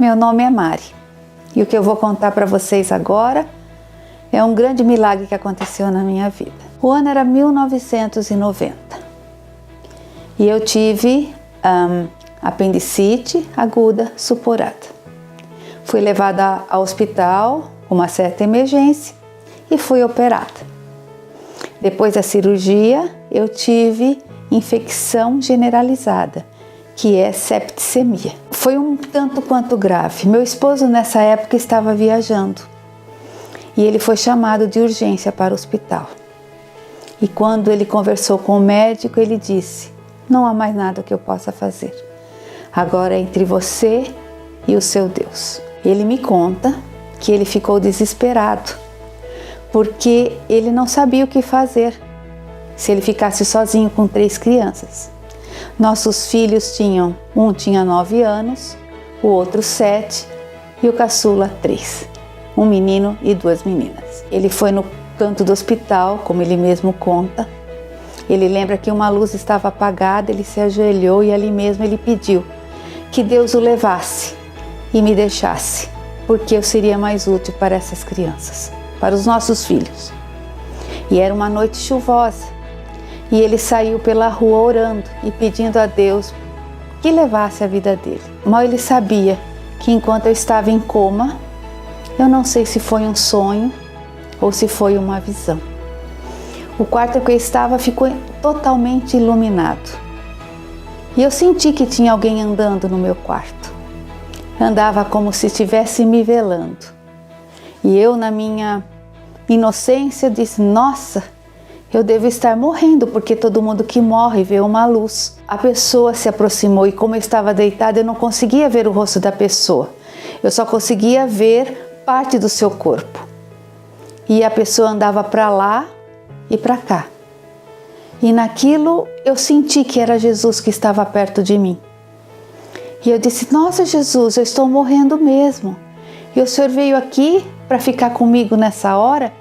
Meu nome é Mari e o que eu vou contar para vocês agora é um grande milagre que aconteceu na minha vida. O ano era 1990 e eu tive apendicite aguda supurada. Fui levada ao hospital com uma certa emergência e fui operada. Depois da cirurgia, eu tive infecção generalizada, que é septicemia. Foi um tanto quanto grave. Meu esposo nessa época estava viajando e ele foi chamado de urgência para o hospital. E quando ele conversou com o médico, ele disse: não há mais nada que eu possa fazer. Agora é entre você e o seu Deus. Ele me conta que ele ficou desesperado, porque ele não sabia o que fazer se ele ficasse sozinho com 3 crianças. Nossos filhos um tinha 9 anos, o outro 7 e o caçula 3, um menino e 2 meninas. Ele foi no canto do hospital, como ele mesmo conta. Ele lembra que uma luz estava apagada, ele se ajoelhou e ali mesmo ele pediu que Deus o levasse e me deixasse, porque eu seria mais útil para essas crianças, para os nossos filhos. E era uma noite chuvosa e ele saiu pela rua orando e pedindo a Deus que levasse a vida dele. Mal ele sabia que enquanto eu estava em coma, eu não sei se foi um sonho ou se foi uma visão. O quarto que eu estava ficou totalmente iluminado e eu senti que tinha alguém andando no meu quarto. Andava como se estivesse me velando. E eu, na minha inocência, disse: nossa, eu devo estar morrendo, porque todo mundo que morre vê uma luz. A pessoa se aproximou e como eu estava deitada, eu não conseguia ver o rosto da pessoa. Eu só conseguia ver parte do seu corpo. E a pessoa andava para lá e para cá. E naquilo eu senti que era Jesus que estava perto de mim. E eu disse: nossa, Jesus, eu estou morrendo mesmo. E o Senhor veio aqui para ficar comigo nessa hora?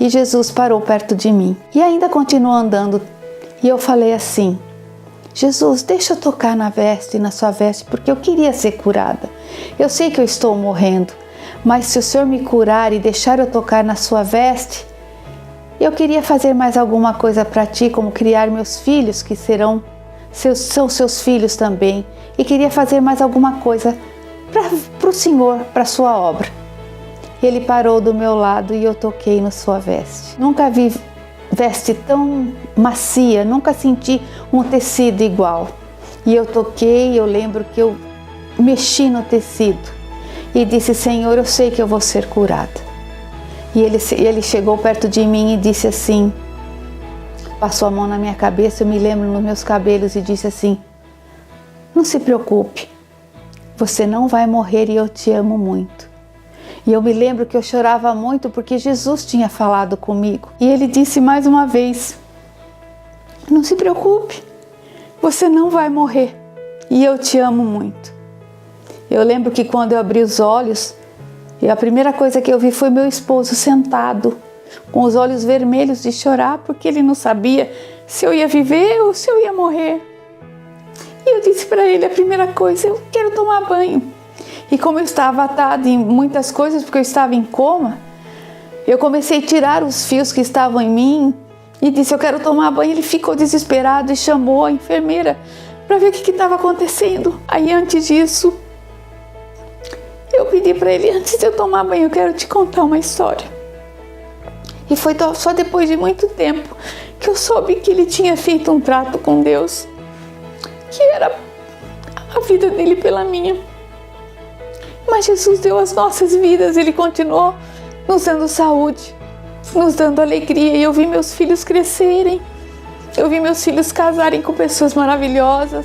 E Jesus parou perto de mim e ainda continuou andando. E eu falei assim: Jesus, deixa eu tocar na sua veste, porque eu queria ser curada. Eu sei que eu estou morrendo, mas se o Senhor me curar e deixar eu tocar na sua veste, eu queria fazer mais alguma coisa para ti, como criar meus filhos, que são seus filhos também. E queria fazer mais alguma coisa para o Senhor, para a sua obra. Ele parou do meu lado e eu toquei na sua veste. Nunca vi veste tão macia, nunca senti um tecido igual. E eu toquei, eu lembro que eu mexi no tecido e disse: Senhor, eu sei que eu vou ser curada. E ele chegou perto de mim e disse assim, passou a mão na minha cabeça, eu me lembro nos meus cabelos e disse assim: não se preocupe, você não vai morrer e eu te amo muito. E eu me lembro que eu chorava muito porque Jesus tinha falado comigo. E ele disse mais uma vez: não se preocupe, você não vai morrer e eu te amo muito. Eu lembro que quando eu abri os olhos, a primeira coisa que eu vi foi meu esposo sentado, com os olhos vermelhos de chorar, porque ele não sabia se eu ia viver ou se eu ia morrer. E eu disse para ele a primeira coisa: eu quero tomar banho. E como eu estava atada em muitas coisas, porque eu estava em coma, eu comecei a tirar os fios que estavam em mim e disse: eu quero tomar banho. Ele ficou desesperado e chamou a enfermeira para ver o que estava acontecendo. Aí antes disso, eu pedi para ele: antes de eu tomar banho, eu quero te contar uma história. E foi só depois de muito tempo que eu soube que ele tinha feito um trato com Deus, que era a vida dele pela minha. Mas Jesus deu as nossas vidas, Ele continuou nos dando saúde, nos dando alegria. E eu vi meus filhos crescerem, eu vi meus filhos casarem com pessoas maravilhosas.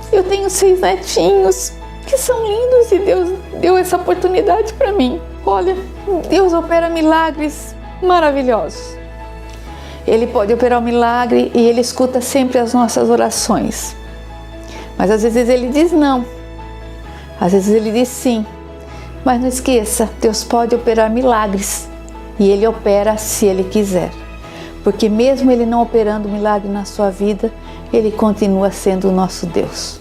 Eu tenho 6 netinhos que são lindos e Deus deu essa oportunidade para mim. Olha, Deus opera milagres maravilhosos. Ele pode operar um milagre e Ele escuta sempre as nossas orações. Mas às vezes Ele diz não, às vezes Ele diz sim. Mas não esqueça, Deus pode operar milagres e Ele opera se Ele quiser. Porque mesmo Ele não operando milagre na sua vida, Ele continua sendo o nosso Deus.